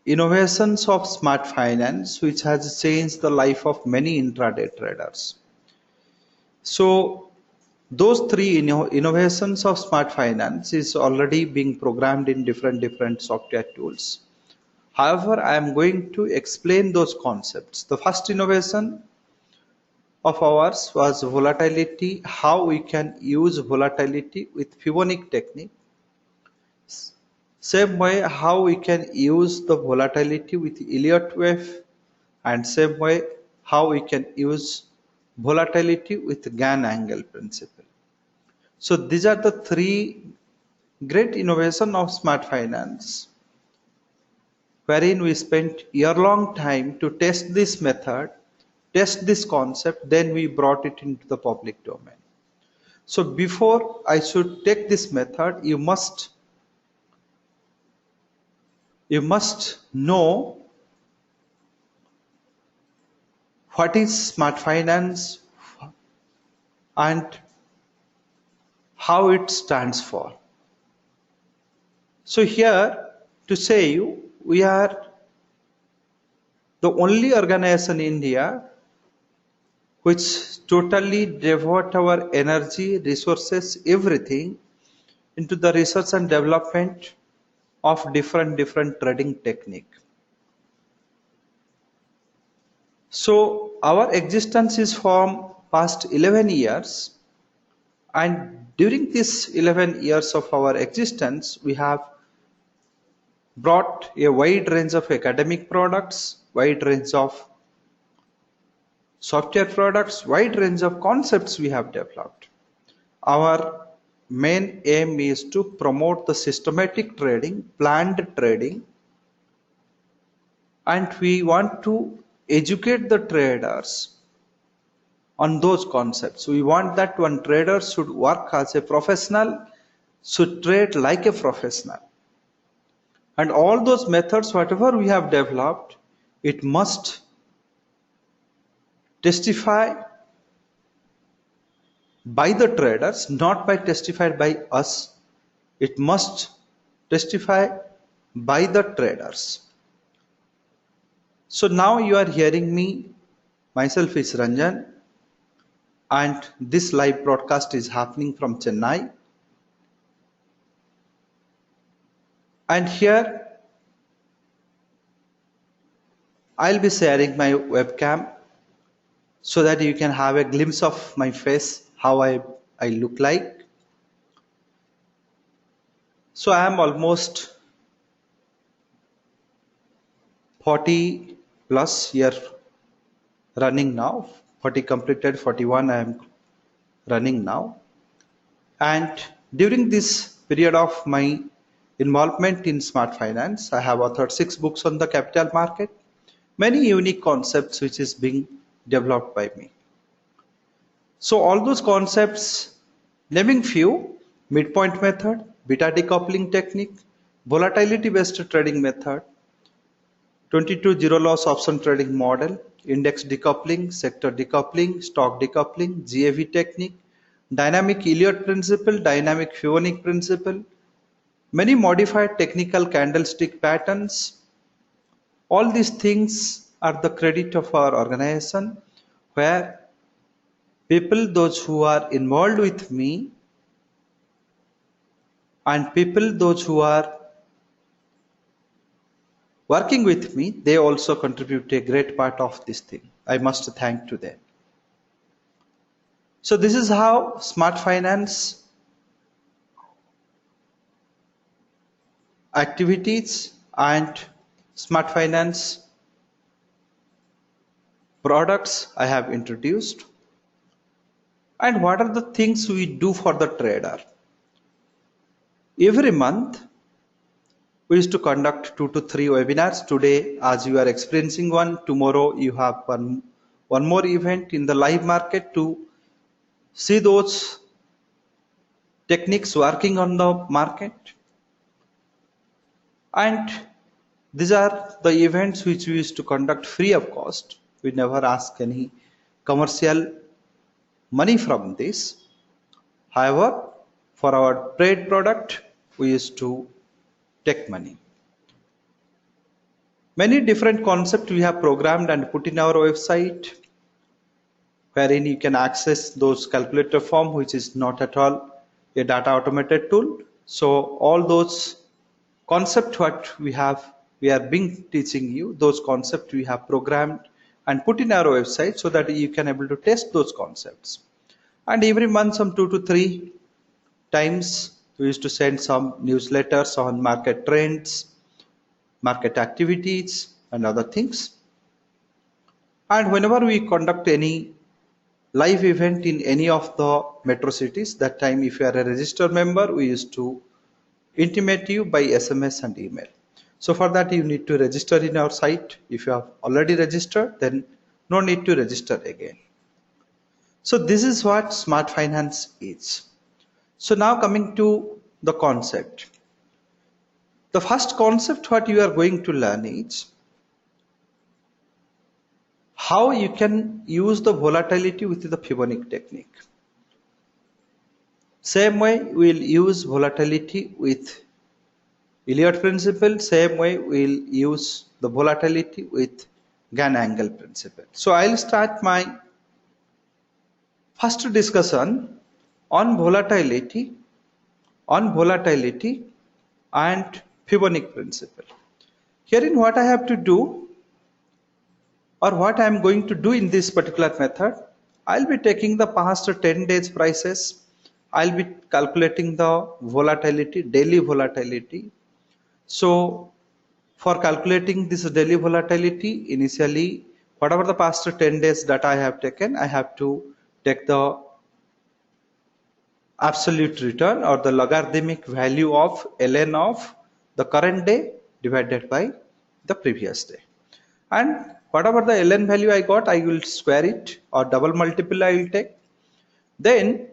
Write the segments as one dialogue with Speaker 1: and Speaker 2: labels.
Speaker 1: innovations of smart finance which has changed the life of many intraday traders. So those three innovations of smart finance is already being programmed in different software tools. However, I am going to explain those concepts. The first innovation of ours was volatility, how we can use volatility with Fibonacci technique. Same way how we can use the volatility with Elliott wave, and same way how we can use volatility with Gann angle principle. So these are the three great innovation of smart finance, wherein we spent year-long time to test this method, test this concept, then we brought it into the public domain. So before I should take this method, you must know what is smart finance and how it stands for. So here to say you, we are the only organization in India which totally devote our energy, resources, everything into the research and development of different trading technique. So our existence is from past 11 years, and during this 11 years of our existence we have brought a wide range of academic products, wide range of software products, wide range of concepts we have developed. Our main aim is to promote the systematic trading, planned trading, and we want to educate the traders on those concepts. We want that one trader should work as a professional, should trade like a professional. And all those methods, whatever we have developed, it must testify by the traders, not by testified by us. It must testify by the traders. So now you are hearing me. Myself is Ranjan, and this live broadcast is happening from Chennai. And here I'll be sharing my webcam so that you can have a glimpse of my face, how I look like. So I am almost 40 plus year running now, 40 completed, 41 I am running now. And during this period of my involvement in smart finance, I have authored 6 books on the capital market, many unique concepts which is being developed by me. So all those concepts, naming few: midpoint method, beta decoupling technique, volatility based trading method, 22 zero loss option trading model, index decoupling, sector decoupling, stock decoupling, GAV technique, dynamic Elliott principle, dynamic Fibonacci principle, many modified technical candlestick patterns. All these things are the credit of our organization, where people, those who are involved with me, and people, those who are working with me, they also contribute a great part of this thing. I must thank to them. So this is how smart finance activities and smart finance products I have introduced. And what are the things we do for the trader? Every month we used to conduct 2 to 3 webinars. Today, as you are experiencing one, tomorrow you have one more event in the live market to see those techniques working on the market. And these are the events which we used to conduct free of cost. We never ask any commercial money from this. However, for our trade product, we used to take money. Many different concepts we have programmed and put in our website, wherein you can access those calculator form, which is not at all a data automated tool. So all those concept what we are being teaching you, those concepts we have programmed and put in our website so that you can able to test those concepts. And every month some 2 to 3 times we used to send some newsletters on market trends, market activities and other things. And whenever we conduct any live event in any of the metro cities, that time if you are a registered member, we used to intimate you by SMS and email. So for that you need to register in our site. If you have already registered, then no need to register again. So this is what smart finance is. So now coming to the concept. The first concept what you are going to learn is how you can use the volatility with the Fibonacci technique. Same way we'll use volatility with Elliott principle, same way we'll use the volatility with Gann angle principle. So I'll start my first discussion on volatility and Fibonacci principle. Herein what I have to do, or what I am going to do in this particular method, I'll be taking the past 10 days prices. I'll be calculating the volatility, daily volatility. So for calculating this daily volatility, initially whatever the past 10 days that I have taken, I have to take the absolute return or the logarithmic value of ln of the current day divided by the previous day. And whatever the ln value I got, I will square it or double multiple I will take. Then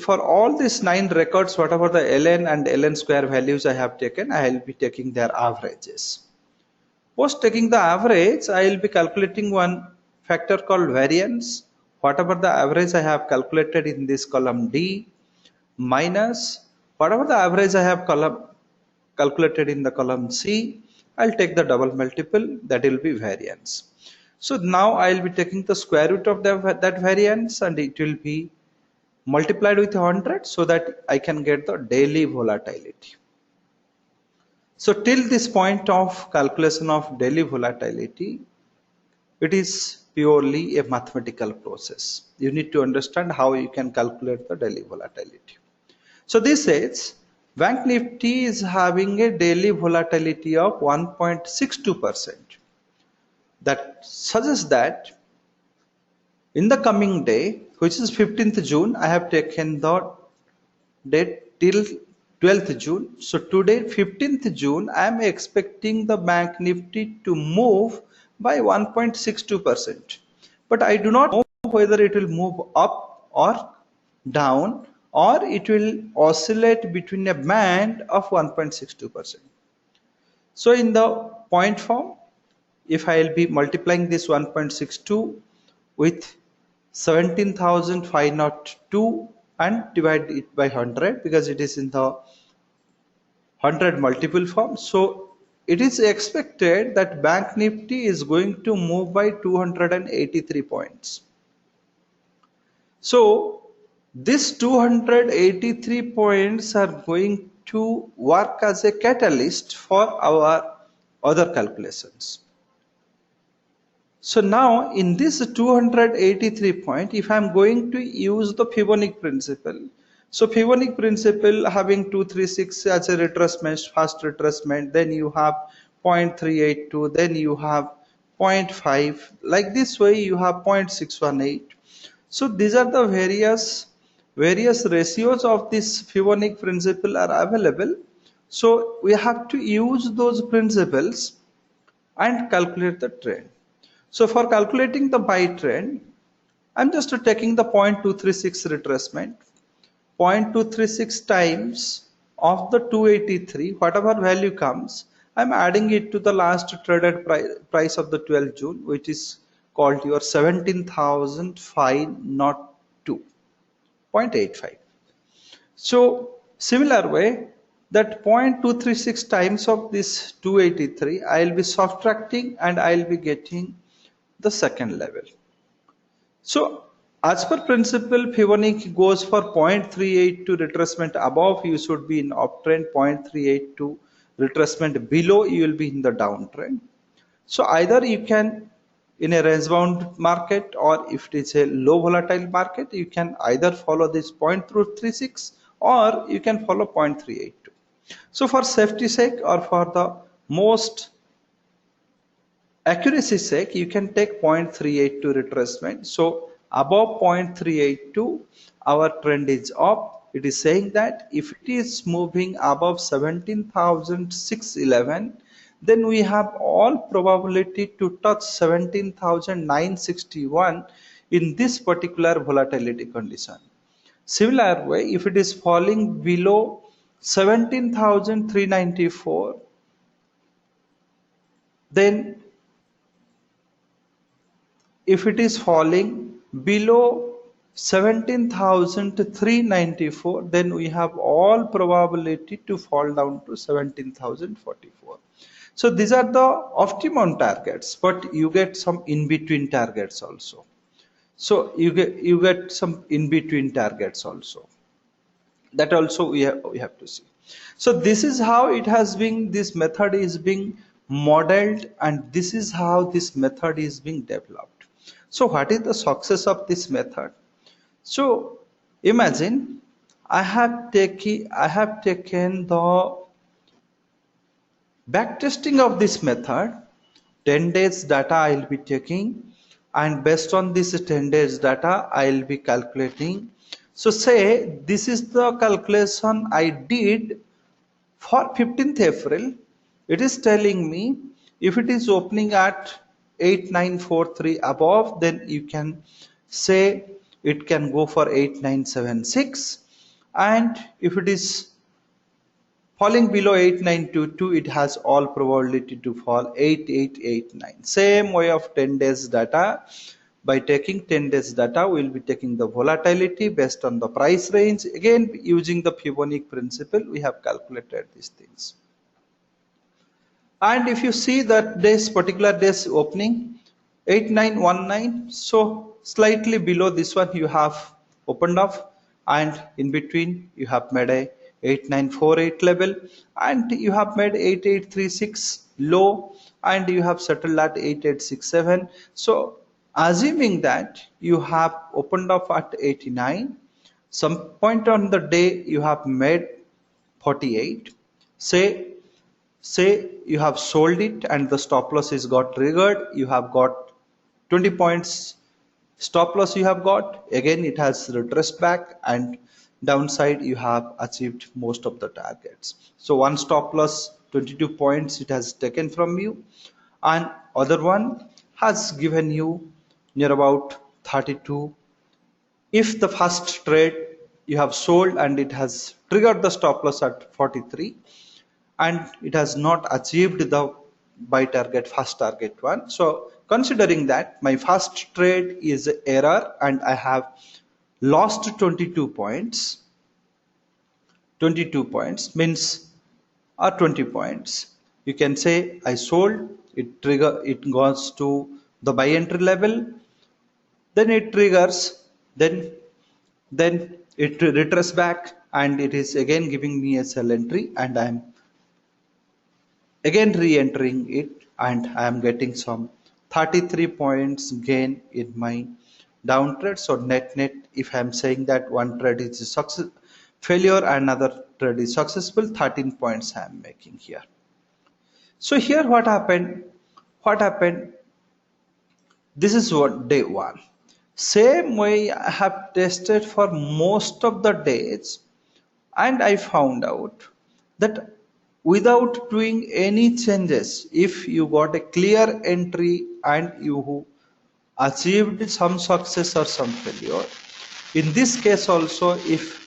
Speaker 1: for all these 9 records, whatever the ln and ln square values I have taken, I will be taking their averages. Post taking the average, I will be calculating one factor called variance. Whatever the average I have calculated in this column D minus whatever the average I have calculated in the column C, I'll take the double multiple, that will be variance. So now I'll be taking the square root of that variance and it will be multiplied with 100 so that I can get the daily volatility. So till this point of calculation of daily volatility, it is purely a mathematical process. You need to understand how you can calculate the daily volatility. So this says Bank Nifty is having a daily volatility of 1.62%. That suggests that in the coming day, which is 15th June, I have taken the date till 12th June. So today, 15th June, I am expecting the Bank Nifty to move by 1.62%. But I do not know whether it will move up or down, or it will oscillate between a band of 1.62%. So in the point form, if I will be multiplying this 1.62 with 17,502 and divide it by 100 because it is in the 100 multiple form. So it is expected that Bank Nifty is going to move by 283 points. So these 283 points are going to work as a catalyst for our other calculations. So now in this 283 point, if I am going to use the Fibonacci principle, so Fibonacci principle having 236 as a retracement, fast retracement, then you have 0.382, then you have 0.5, like this way you have 0.618. So these are the various ratios of this Fibonacci principle are available. So we have to use those principles and calculate the trend. So for calculating the buy trend, I'm just taking the 0.236 retracement, 0.236 times of the 283, whatever value comes, I'm adding it to the last traded price of the 12th June, which is called your 17,502.85. So similar way, that 0.236 times of this 283 I'll be subtracting and I'll be getting the second level. So as per principle, Fibonacci goes for 0.38 to retracement above, you should be in uptrend, 0.38 to retracement below, you will be in the downtrend. So either you can, in a range bound market, or if it is a low volatile market, you can either follow this 0.236 or you can follow 0.382. So for safety sake or for the most accuracy sake, you can take 0.382 retracement. So above 0.382, our trend is up. It is saying that if it is moving above 17,611, then we have all probability to touch 17,961 in this particular volatility condition. Similar way, if it is falling below 17,394, then if it is falling below 17,394, then we have all probability to fall down to 17,044. So these are the optimum targets, but you get some in between targets also. So you get some in between targets also. That also we have to see. So this is how it has been, this method is being modeled, and this is how this method is being developed. So what is the success of this method? So imagine I have taken the backtesting of this method, 10 days data I will be taking, and based on this 10 days data I will be calculating. So say this is the calculation I did for 15th April. It is telling me if it is opening at 8943 above, then you can say it can go for 8976, and if it is falling below 8922, it has all probability to fall 8889. Same way of 10 days data. By taking 10 days data, we will be taking the volatility based on the price range. Again, using the Fibonacci principle, we have calculated these things. And if you see that this particular day's opening 8919, so slightly below this one you have opened up, and in between you have made a 8948 level, and you have made 8836 low, and you have settled at 8867. So assuming that you have opened up at 89, some point on the day you have made 48, say you have sold it and the stop loss is got triggered, you have got 20 points stop loss, you have got, again it has retraced back, and downside you have achieved most of the targets. So one stop loss 22 points it has taken from you, and other one has given you near about 32. If the first trade you have sold and it has triggered the stop loss at 43, and it has not achieved the buy target, first target one. So considering that my first trade is error and I have lost 22 points, 22 points means 20 points. You can say I sold, it goes to the buy entry level, then it triggers, then it retraces back, and it is again giving me a sell entry, and I am again re-entering it, and I am getting some 33 points gain in my down trade. So net, if I am saying that one trade is a success failure, another trade is successful, 13 points I am making here. So here what happened? This is what day one. Same way I have tested for most of the days, and I found out that without doing any changes, if you got a clear entry and you achieved some success or some failure, in this case also, if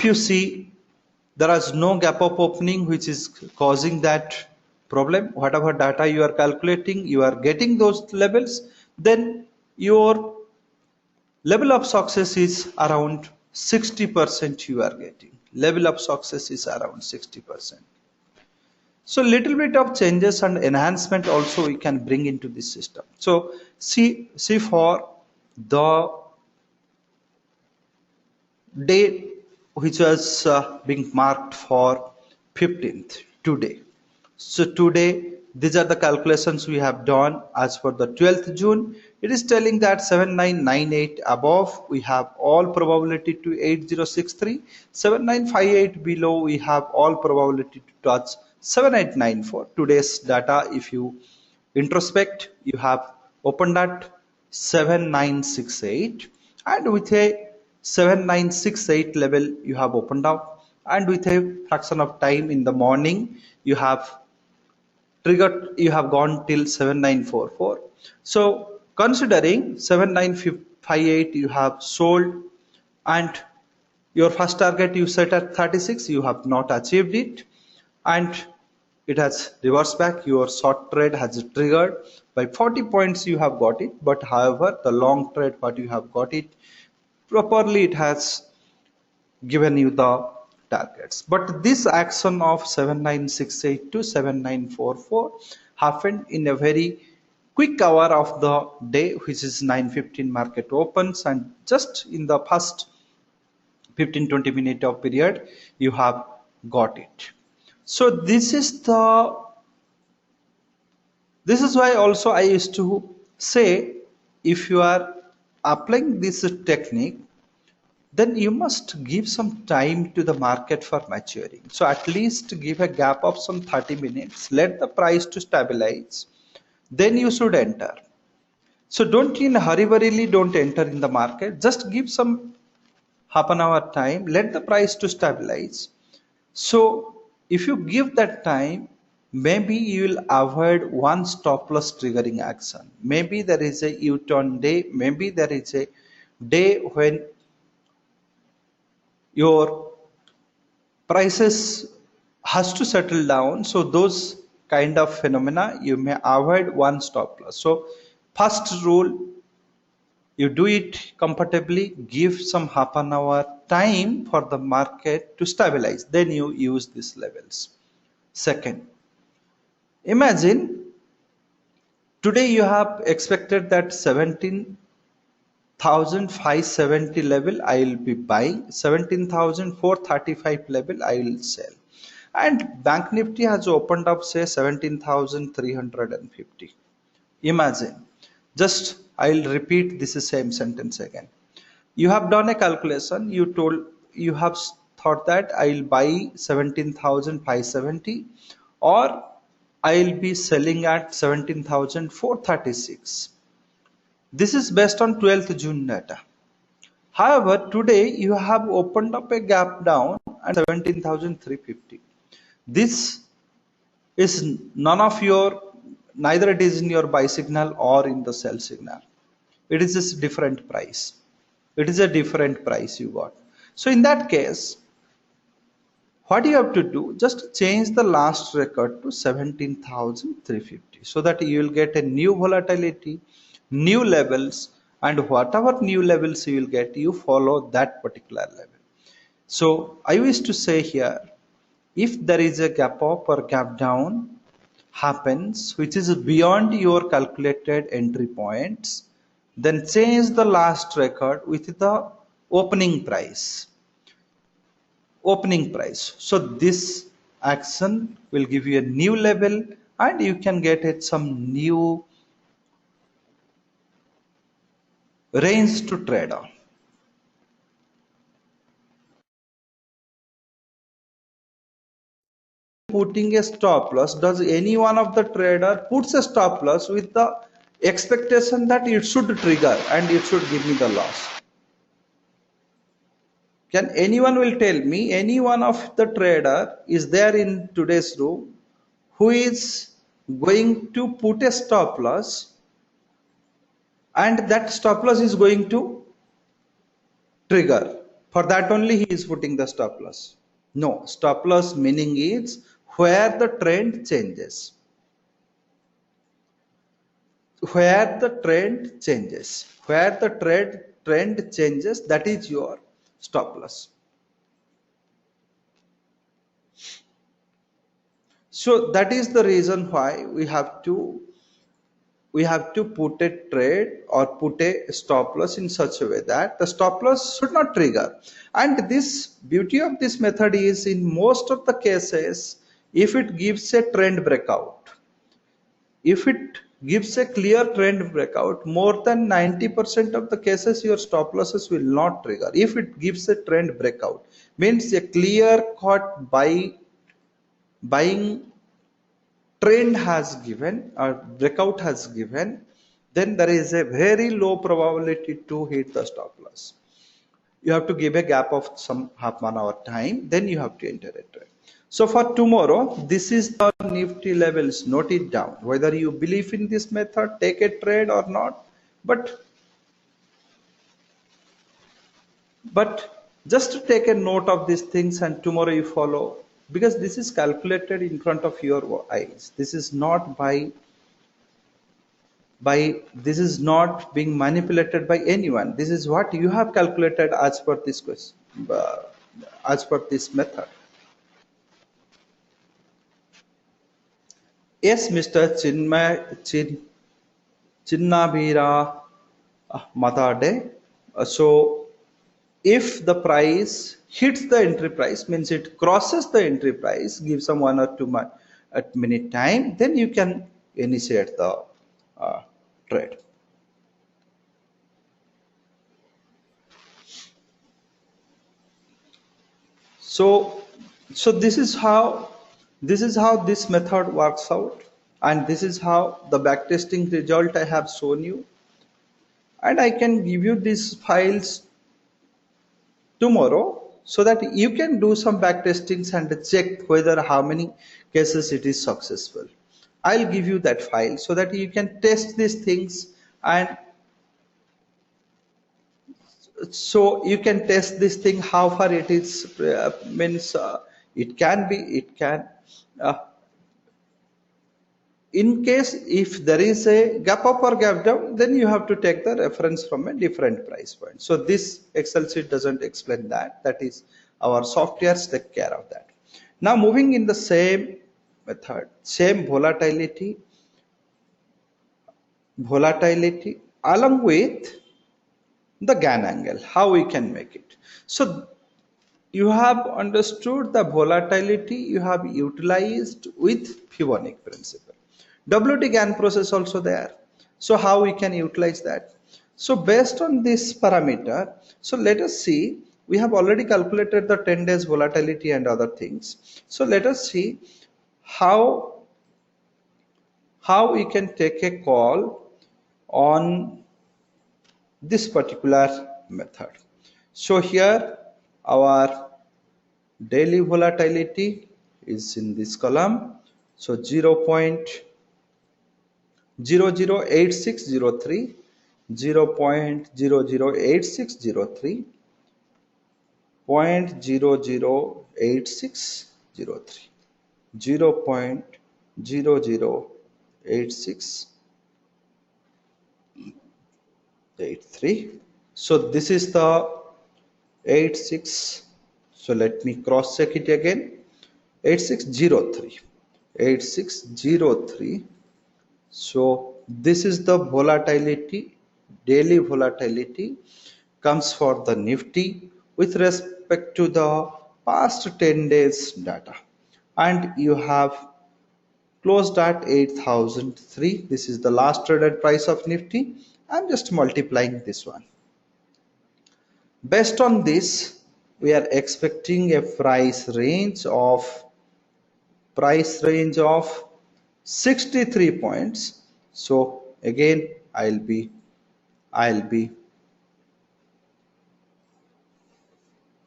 Speaker 1: you see there is no gap up opening which is causing that problem, whatever data you are calculating, you are getting those levels, then your level of success is around 60% you are getting. Level of success is around 60%. So little bit of changes and enhancement also we can bring into this system. So see for the day which was being marked for 15th today. So today these are the calculations we have done as for the 12th June. It is telling that 7998 above we have all probability to 8063, 7958 below we have all probability to touch 7894. Today's data, if you introspect, you have opened at 7968 and with a 7968 level you have opened up, and with a fraction of time in the morning you have gone till 7944. So considering 7958 you have sold, and your first target you set at 36, you have not achieved it, and it has reversed back. Your short trade has triggered by 40 points you have got it, but however the long trade what you have got it properly, it has given you the targets. But this action of 7968 to 7944 happened in a very quick hour of the day, which is 9:15 market opens, and just in the first 15-20 minute of period you have got it. So this is why also I used to say, if you are applying this technique, then you must give some time to the market for maturing. So at least give a gap of some 30 minutes, let the price to stabilize, then you should enter. So don't in hurry don't enter in the market, just give some half an hour time, let the price to stabilize. So if you give that time, maybe you will avoid one stop loss triggering action. Maybe there is a U-turn day, maybe there is a day when your prices has to settle down. So those kind of phenomena you may avoid one stop loss. So first rule, you do it comfortably, give some half an hour time for the market to stabilize, then you use these levels. Second, imagine today you have expected that 17,570 level I will be buying, 17,435 level I will sell, and Bank Nifty has opened up say 17,350. Imagine, just I'll repeat this same sentence again. You have done a calculation, you have thought that I'll buy 17,570 or I'll be selling at 17,436. This is based on 12th June data. However, today you have opened up a gap down at 17,350. This is neither it is in your buy signal or in the sell signal. It is just different price. It is a different price you got. So in that case, what you have to do, just change the last record to 17,350 so that you will get a new volatility, new levels, and whatever new levels you will get, you follow that particular level. So I wish to say here, if there is a gap up or gap down happens which is beyond your calculated entry points, then change the last record with the opening price. So this action will give you a new level and you can get it some new range to trade on. Putting a stop loss, does any one of the trader puts a stop loss with the expectation that it should trigger and it should give me the loss? Can anyone will tell me, any one of the trader is there in today's room who is going to put a stop loss and that stop loss is going to trigger? For that only he is putting the stop loss. No, stop loss meaning is where the trend changes. Where the trend changes, that is your stop loss. So that is the reason why we have to put a trade or put a stop loss in such a way that the stop loss should not trigger. And this beauty of this method is, in most of the cases, if it gives a trend breakout, if it gives a clear trend breakout, more than 90% of the cases your stop losses will not trigger. If it gives a trend breakout, means a clear cut buying trend has given or breakout has given, then there is a very low probability to hit the stop loss. You have to give a gap of some half 1 hour time, then you have to enter a trade. So for tomorrow, this is the Nifty levels. Note it down. Whether you believe in this method, take a trade or not, but just to take a note of these things, and tomorrow you follow, because this is calculated in front of your eyes. This is not this is not being manipulated by anyone. This is what you have calculated as per this question, as per this method. Yes, Mr. Chinnabira Matade. So if the price hits the entry price, means it crosses the entry price, give some 1 or 2 minute time, then you can initiate the trade. So this is how this method works out, and this is how the backtesting result I have shown you, and I can give you these files tomorrow so that you can do some back testings and check whether how many cases it is successful. I'll give you that file so that you can test these things, and so you can test this thing how far it is, means it can uh, in case if there is a gap up or gap down, then you have to take the reference from a different price point. So this Excel sheet doesn't explain that. That is our softwares take care of that. Now moving in the same method, same volatility along with the Gann angle, how we can make it. So you have understood the volatility, you have utilized with Fibonacci principle. WT Gann process also there. So how we can utilize that? So based on this parameter, so let us see, we have already calculated the 10 days volatility and other things. So let us see how we can take a call on this particular method. So here our daily volatility is in this column. So 0.008603, 0.008603, 0.008603, 0.008683. So this is the 86. So let me cross check it again. 8603, 8603. So this is the volatility, daily volatility comes for the Nifty with respect to the past 10 days data, and you have closed at 8003. This is the last traded price of Nifty. I'm just multiplying this one. Based on this, we are expecting a price range of 63 points. So again, I'll be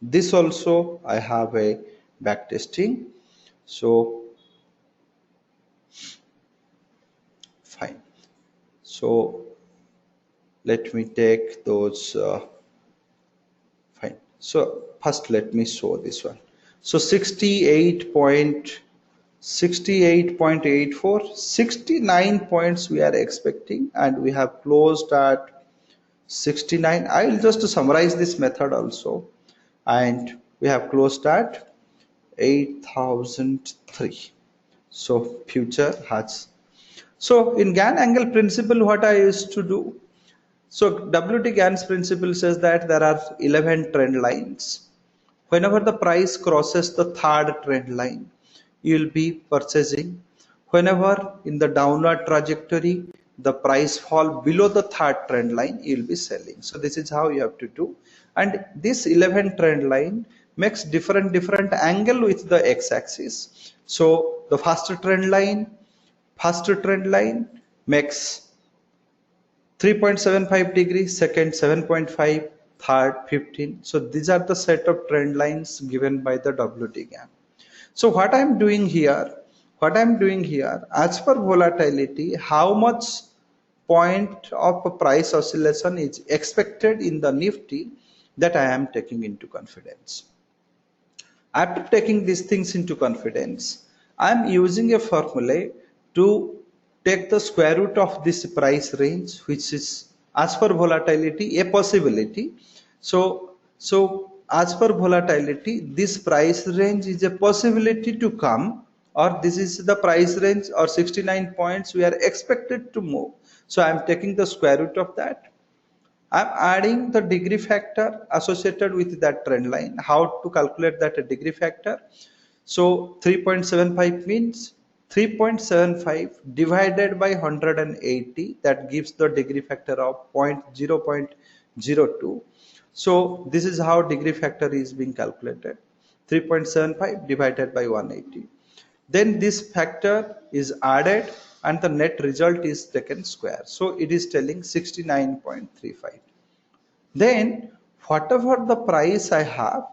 Speaker 1: this also I have a back testing. So fine. So let me take those. Fine. So first let me show this one. So 68.84, 69 points we are expecting, and we have closed at 69. I will just summarize this method also. and we have closed at 8003. So future has. So in Gann angle principle, what I used to do, so WT Gann's principle says that there are 11 trend lines. Whenever the price crosses the third trend line, you will be purchasing. Whenever in the downward trajectory, the price fall below the third trend line, you will be selling. So this is how you have to do. And this 11 trend line makes different angle with the x-axis. So the first trend line makes 3.75 degrees, second 7.5, third 15. So these are the set of trend lines given by the WT Gann. So what I'm doing here, as per volatility, how much point of price oscillation is expected in the Nifty, that I am taking into confidence. After taking these things into confidence, I am using a formula to take the square root of this price range, which is as per volatility a possibility. So as per volatility, this price range is a possibility to come, or this is the price range or 69 points we are expected to move. So I am taking the square root of that. I'm adding the degree factor associated with that trend line. How to calculate that degree factor? So 3.75 means 3.75 divided by 180, that gives the degree factor of 0.02. So this is how degree factor is being calculated. 3.75 divided by 180. Then this factor is added and the net result is taken square. So it is telling 69.35. Then whatever the price I have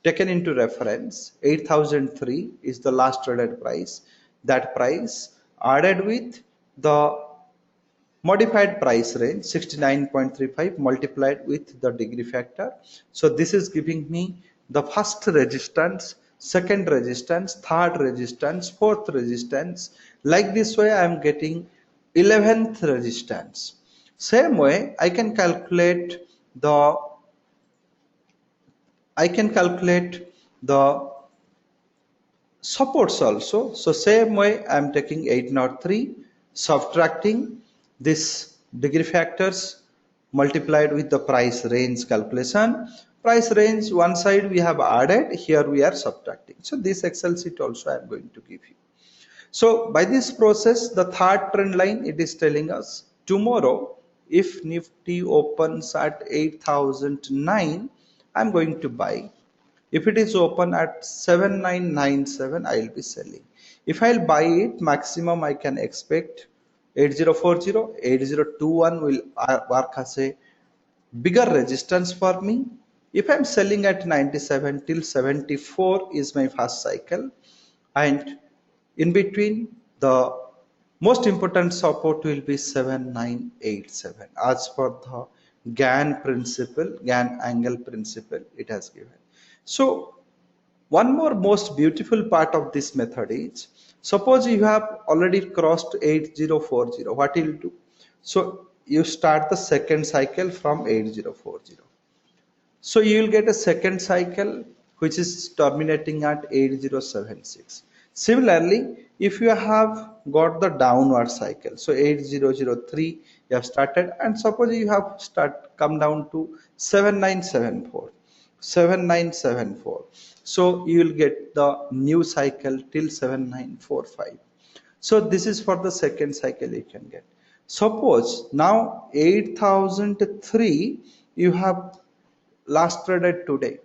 Speaker 1: taken into reference, 8003 is the last traded price. That price added with the modified price range 69.35 multiplied with the degree factor. So this is giving me the first resistance, second resistance, third resistance, fourth resistance. Like this way I am getting 11th resistance. Same way I can calculate the supports also. So same way I am taking 803, subtracting this degree factors multiplied with the price range calculation. Price range one side we have added, here we are subtracting. So this Excel sheet also I am going to give you. So by this process, the third trend line, it is telling us tomorrow if Nifty opens at 8009, I'm going to buy. If it is open at 7997, I will be selling. If I'll buy it, maximum I can expect 8040, 8021 will work as a bigger resistance for me. If I'm selling at 97 till 74 is my first cycle, and in between the most important support will be 7987 as per the Gann principle, Gann angle principle it has given. So one more most beautiful part of this method is, suppose you have already crossed 8040, what you will do? So you start the second cycle from 8040. So you will get a second cycle which is terminating at 8076. Similarly, if you have got the downward cycle, so 8003 you have started, and suppose you have come down to 7974. So you will get the new cycle till 7945. So this is for the second cycle you can get. Suppose now 8003 you have last traded today.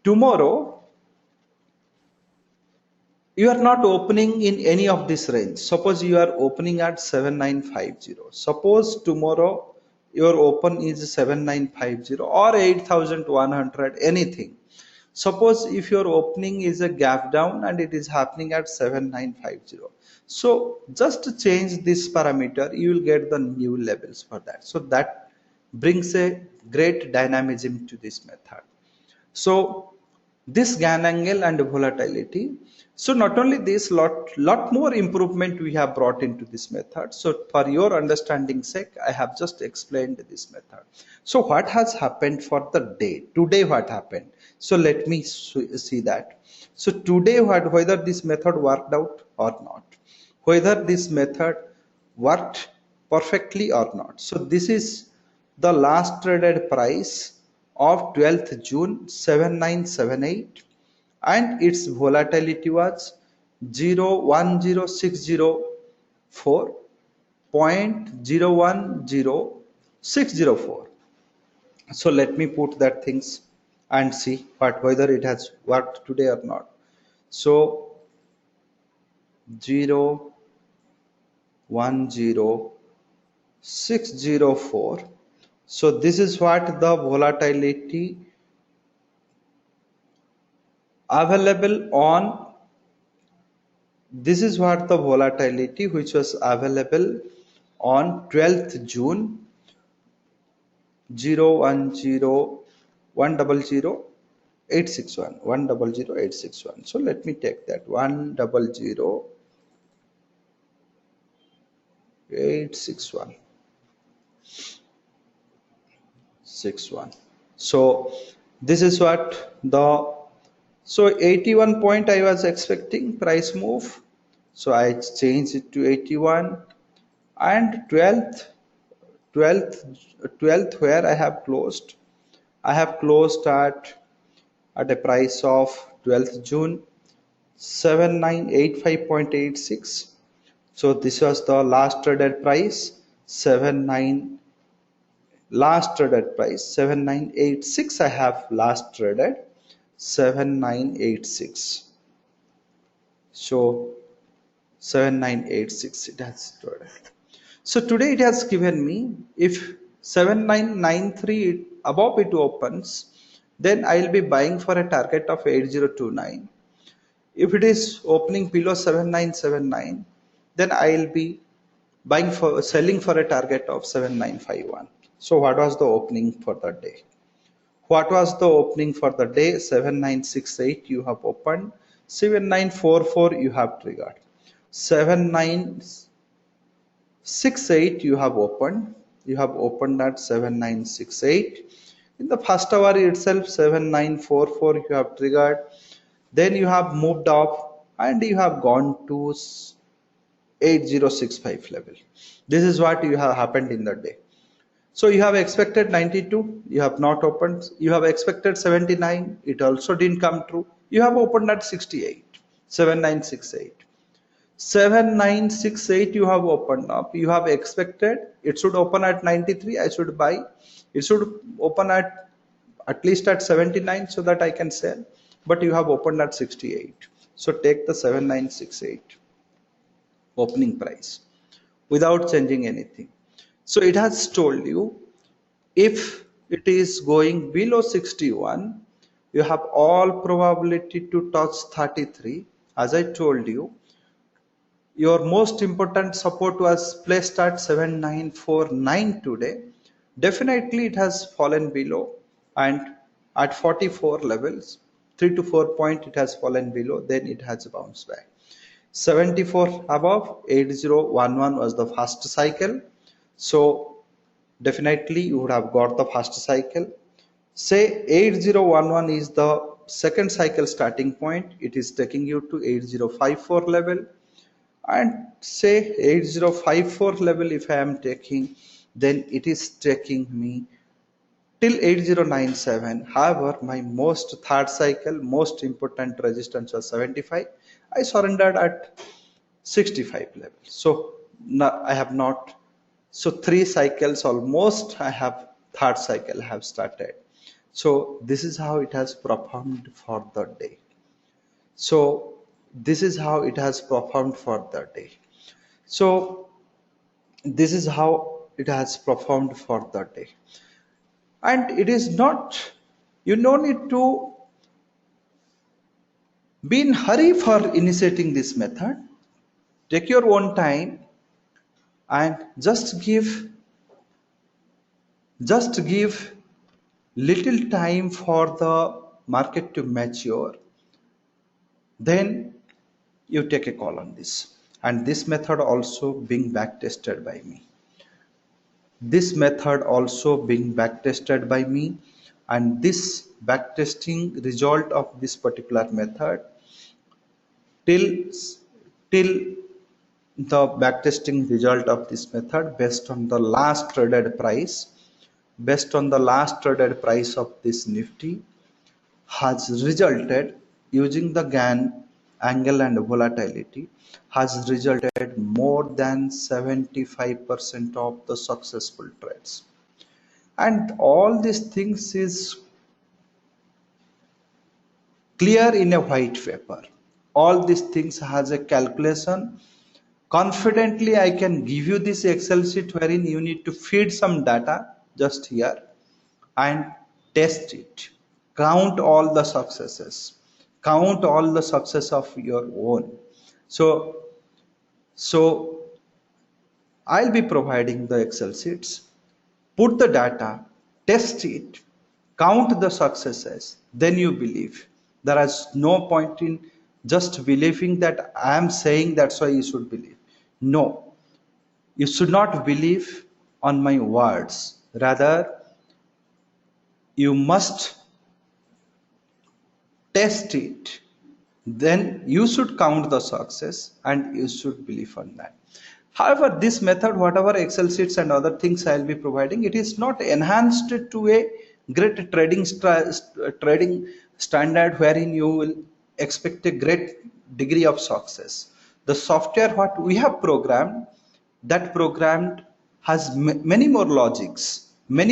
Speaker 1: Tomorrow you are not opening in any of this range. Suppose you are opening at 7950. Suppose tomorrow your open is 7950 or 8100, anything. Suppose if your opening is a gap down and it is happening at 7950. So just change this parameter, you will get the new levels for that. So that brings a great dynamism to this method. So this Gann angle and volatility. So not only this, lot more improvement we have brought into this method. So for your understanding sake, I have just explained this method. So what has happened for the day? Today what happened? So let me see that. So today, whether this method worked out or not, whether this method worked perfectly or not. So this is the last traded price of 12th June 7978, and its volatility was 0.010604. So let me put that things and see what whether it has worked today or not. So 0.010604. So this is what the volatility available on, this is what the volatility which was available on 12th June 010100861. So let me take that 100861. So this is what the, so 81 point I was expecting price move, so I changed it to 81. And 12th where I have closed at a price of 12th June 7985.86. So this was the last traded price, 7986. I have last traded 7986. So 7986 it has traded. So today it has given me, if 7993 above it opens, then I will be buying for a target of 8029. If it is opening below 7979, then I will be selling for a target of 7951. So what was the opening for the day? What was the opening for the day? 7968 you have opened, 7944 you have triggered, 7968 you have opened at 7968. In the first hour itself 7944 you have triggered, then you have moved up and you have gone to 8065 level. This is what you have happened in the day. So you have expected 92, you have not opened. You have expected 79, it also didn't come true. You have opened at 68, 7968. 7968 you have opened up. You have expected it should open at 93, I should buy. It should open at least at 79 so that I can sell. But you have opened at 68. So take the 7968 opening price without changing anything. So it has told you, if it is going below 61, you have all probability to touch 33. As I told you, your most important support was placed at 7949 today. Definitely it has fallen below, and at 44 levels, 3 to 4 point it has fallen below, then it has bounced back. 74 above, 8011 was the first cycle. So definitely you would have got the first cycle. Say 8011 is the second cycle starting point. It is taking you to 8054 level. And say 8054 level if I am taking, then it is taking me till 8097. However, my third cycle most important resistance was 75. I surrendered at 65 level. So now I have not, so 3 cycles almost I have, third cycle have started. So this is how it has performed for the day. So this is how it has performed for the day. So this is how it has performed for the day. And it is not, you don't need to be in hurry for initiating this method. Take your own time and just give little time for the market to mature. Then you take a call on this. And this method also being back tested by me. And this backtesting result of this particular method till till the backtesting result of this method based on the last traded price, based on the last traded price of this Nifty, has resulted using the Gann angle and volatility, has resulted more than 75% of the successful trades. And all these things is clear in a white paper. All these things has a calculation. Confidently I can give you this Excel sheet wherein you need to feed some data just here and test it. Count all the successes. Count all the success of your own. So I'll be providing the Excel sheets. Put the data, test it, count the successes, then you believe. There is no point in just believing that I am saying that's why you should believe. No, you should not believe on my words. Rather, you must test it. Then you should count the success and you should believe on that. However, this method, whatever Excel sheets and other things I will be providing, it is not enhanced to a great trading standard wherein you will expect a great degree of success. The software what we have programmed, that programmed has many more logics, and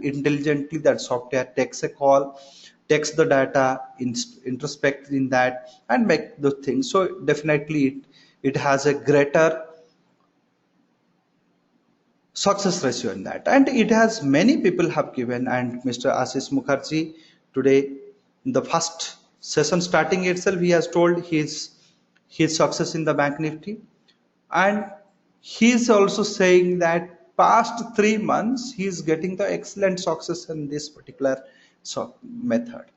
Speaker 1: intelligently that software takes a call, takes the data, introspect in that and make the things. So definitely it has a greater success ratio in that, and it has many people have given. And Mr. Ashish Mukherjee today in the first session starting itself, he has told his success in the Bank Nifty, and he is also saying that past 3 months he is getting the excellent success in this particular method.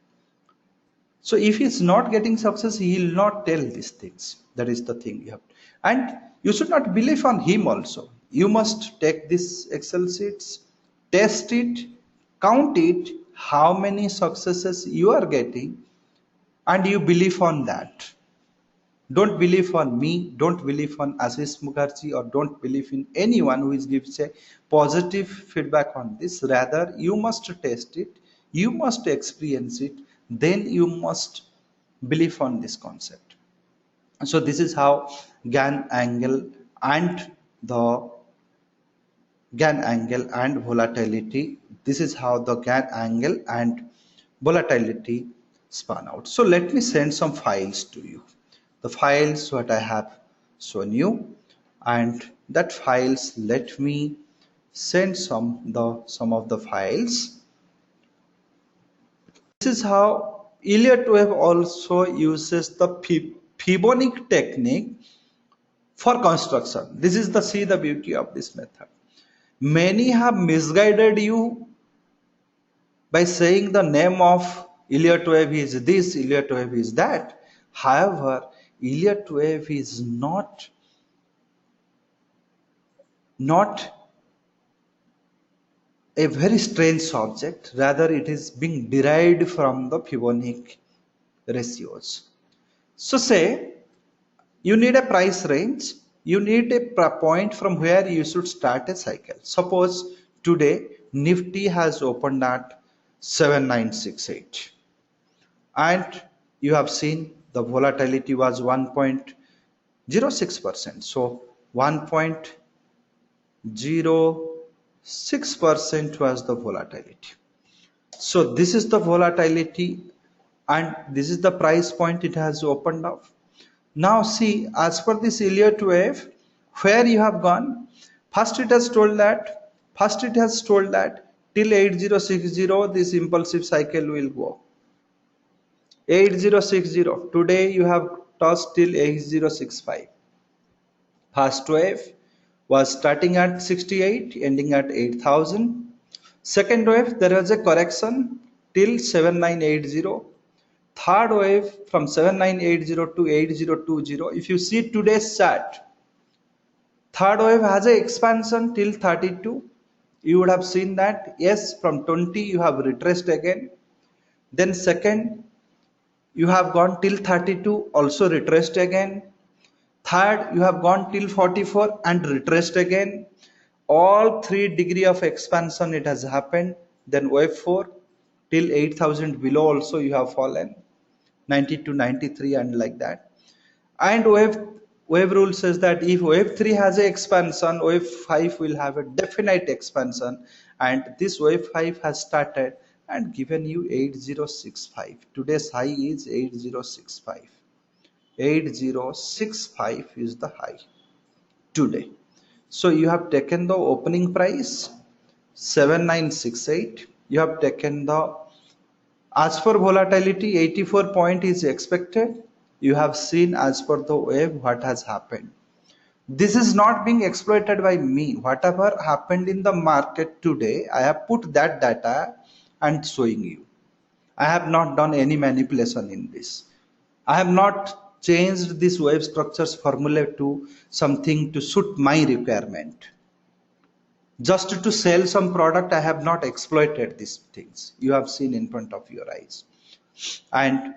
Speaker 1: So if he's not getting success, he will not tell these things. That is the thing you have. And you should not believe on him also. You must take this Excel sheets, test it, count it, how many successes you are getting, and you believe on that. Don't believe on me, don't believe on Ashish Mukherjee, or don't believe in anyone who is gives a positive feedback on this. Rather, you must test it, you must experience it, then you must believe on this concept. So this is how Gann angle and volatility, this is how the Gann angle and volatility span out. So let me send some files to you. The files what I have shown you, and that files, let me send some of the files. This is how Elliott wave also uses the Fibonacci technique for construction. This is the beauty of this method. Many have misguided you by saying the name of Elliott wave is this, Elliott wave is that. However, Elliott wave is not a very strange subject. Rather, it is being derived from the Fibonacci ratios. So say you need a price range, you need a point from where you should start a cycle. Suppose today Nifty has opened at 7968 and you have seen the volatility was 1.06%. So 1.06% was the volatility. So this is the volatility and this is the price point it has opened up. Now see, as per this Elliott wave, where you have gone, first it has told that till 8060 this impulsive cycle will go. 8060, today you have touched till 8065. First wave was starting at 68, ending at 8000. Second wave, there was a correction till 7980. Third wave from 7980 to 8020. If you see today's chart, third wave has an expansion till 32. You would have seen that, yes, from 20 you have retraced again. Then second, you have gone till 32, also retraced again. Third, you have gone till 44 and retraced again. All 3 degree of expansion it has happened. Then wave 4 till 8,000 below also you have fallen, 90 to 93 and like that. And wave rule says that if wave 3 has a expansion, wave 5 will have a definite expansion, and this wave 5 has started and given you 8065. Today's high is 8065. 8065 is the high today. So you have taken the opening price 7968. You have taken the, as for volatility, 84 point is expected. You have seen as per the wave what has happened. This is not being exploited by me. Whatever happened in the market today, I have put that data and showing you. I have not done any manipulation in this. I have not changed this wave structures formula to something to suit my requirement. Just to sell some product, I have not exploited these things. You have seen in front of your eyes. And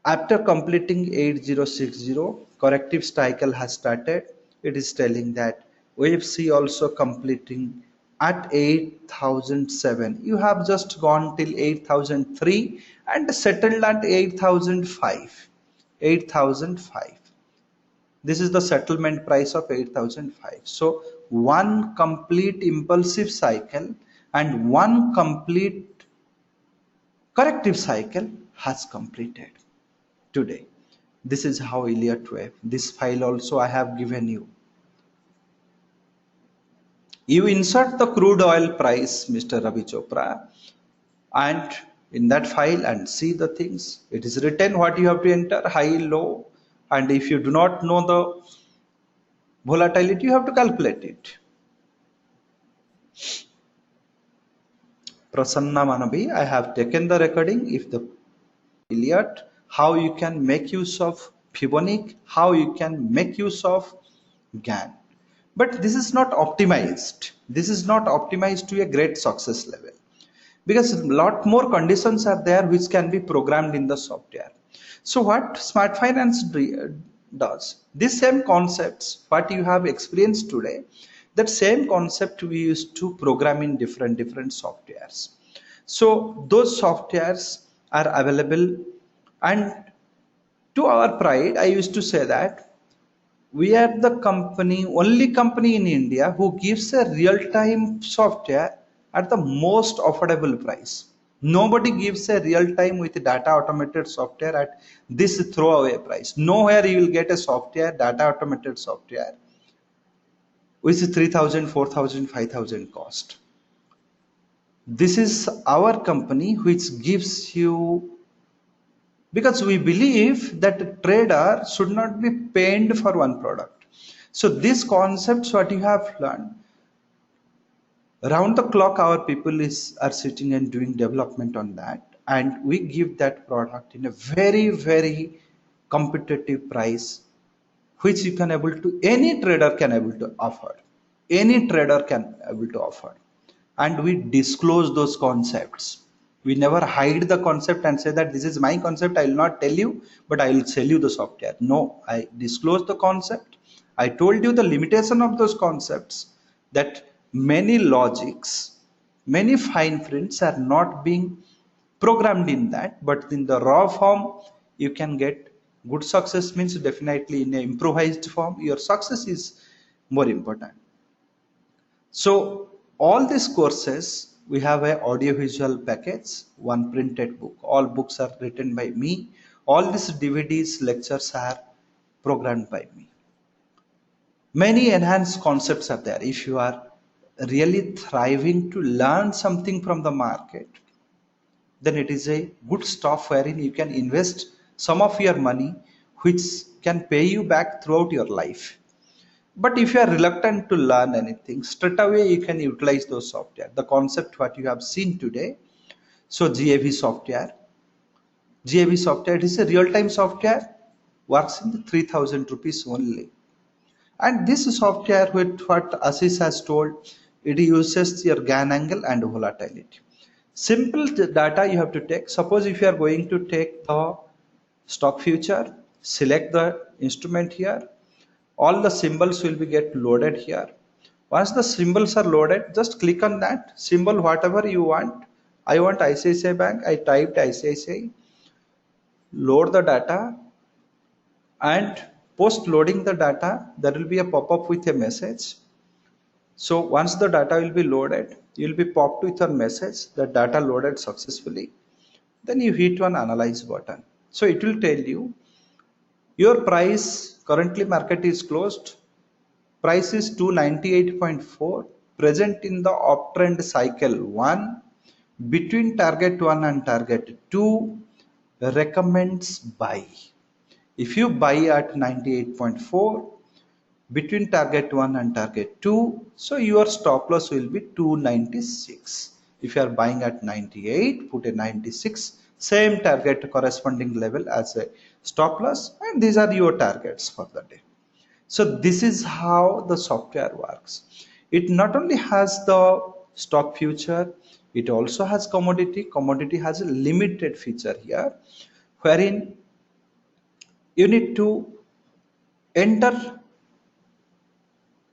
Speaker 1: after completing 8060, corrective cycle has started. It is telling that wave C also completing at 8007. You have just gone till 8003 and settled at 8005. 8005. This is the settlement price of 8005. So one complete impulsive cycle and one complete corrective cycle has completed today. This is how Elliott wave. This file also I have given you. You insert the crude oil price, Mr. Ravi Chopra, and in that file and see the things. It is written what you have to enter, high, low, and if you do not know the volatility, you have to calculate it. Prasanna Manabi, I have taken the recording. If the Elliott, how you can make use of Fibonacci, how you can make use of Gann. But this is not optimized. This is not optimized to a great success level, because a lot more conditions are there which can be programmed in the software. So what Smart Finance does, this same concepts, what you have experienced today, that same concept we used to program in different softwares. So those softwares are available, and to our pride, I used to say that we are the only company in India who gives a real-time software at the most affordable price. Nobody gives a real-time with data automated software at this throwaway price. Nowhere you will get a software, data automated software, which is 3,000, 4,000, 5,000 cost. This is our company which gives you, because we believe that a trader should not be paid for one product. So these concepts what you have learned, around the clock our people are sitting and doing development on that, and we give that product in a very competitive price, which you can able to, any trader can able to offer. Any trader can able to offer. And we disclose those concepts. We never hide the concept and say that this is my concept, I will not tell you, but I will sell you the software. No, I disclose the concept. I told you the limitation of those concepts, that many logics, many fine prints are not being programmed in that, but in the raw form you can get good success. Means definitely in an improvised form your success is more important. So all these courses, we have a audio-visual package, one printed book. All books are written by me. All these DVDs, lectures are programmed by me. Many enhanced concepts are there. If you are really thriving to learn something from the market, then it is a good stuff wherein you can invest some of your money, which can pay you back throughout your life. But if you are reluctant to learn anything, straight away you can utilize those software. The concept what you have seen today. So GAV software. GAV software, it is a real-time software, works in the 3,000 rupees only. And this software, with what Ashish has told, it uses your Gann angle and volatility. Simple data you have to take. Suppose if you are going to take the stock future, select the instrument here. All the symbols will be get loaded here. Once the symbols are loaded, just click on that symbol, whatever you want. I want ICICI Bank. I typed ICICI. Load the data, and post loading the data, there will be a pop-up with a message. So once the data will be loaded, you will be popped with a message that data loaded successfully. Then you hit one analyze button. So it will tell you your price currently market is closed. Price is 298.4, present in the uptrend cycle 1, between target 1 and target 2, recommends buy. If you buy at 98.4, between target 1 and target 2, so your stop loss will be 296. If you are buying at 98, put a 96, same target corresponding level as a stop loss, and these are your targets for the day. So this is how the software works. It not only has the stock future, it also has commodity. Commodity has a limited feature here, wherein you need to enter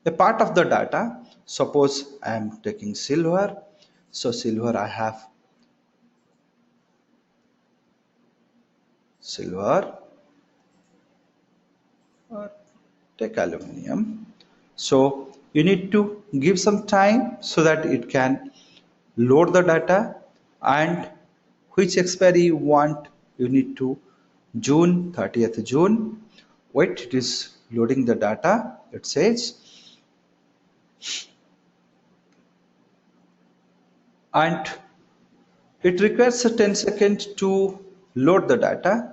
Speaker 1: a part of the data. Suppose I am taking silver. So silver, I have silver, or take aluminum. So you need to give some time so that it can load the data, and which expiry you want, you need to June 30th June. Wait, it is loading the data. It says, and it requires a 10 seconds to load the data.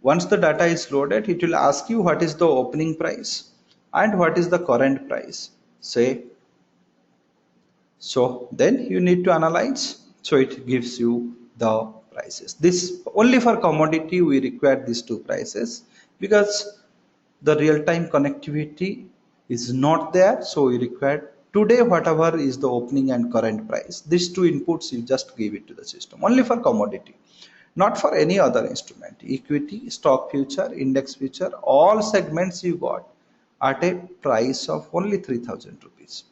Speaker 1: Once the data is loaded, it will ask you what is the opening price and what is the current price, say. So then you need to analyze. So it gives you the prices. This only for commodity we require these two prices, because the real-time connectivity is not there. So we require today whatever is the opening and current price. These two inputs you just give it to the system only for commodity, not for any other instrument. Equity, stock future, index future, all segments you got at a price of only 3,000 rupees.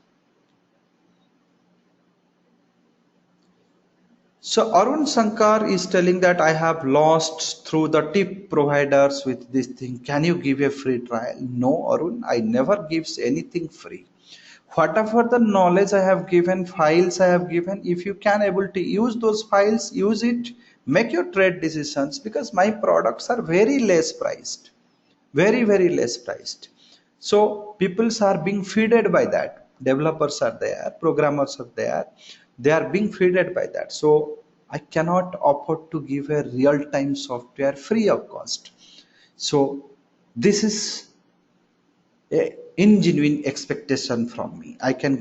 Speaker 1: So Arun Sankar is telling that I have lost through the tip providers with this thing. Can you give a free trial? No, Arun, I never gives anything free. Whatever the knowledge I have given, files I have given, if you can able to use those files, use it, make your trade decisions, because my products are very less priced, very less priced. So peoples are being feeded by that. Developers are there, programmers are there, they are being feeded by that. So I cannot afford to give a real-time software free of cost. So this is a ingenuine expectation from me. I can give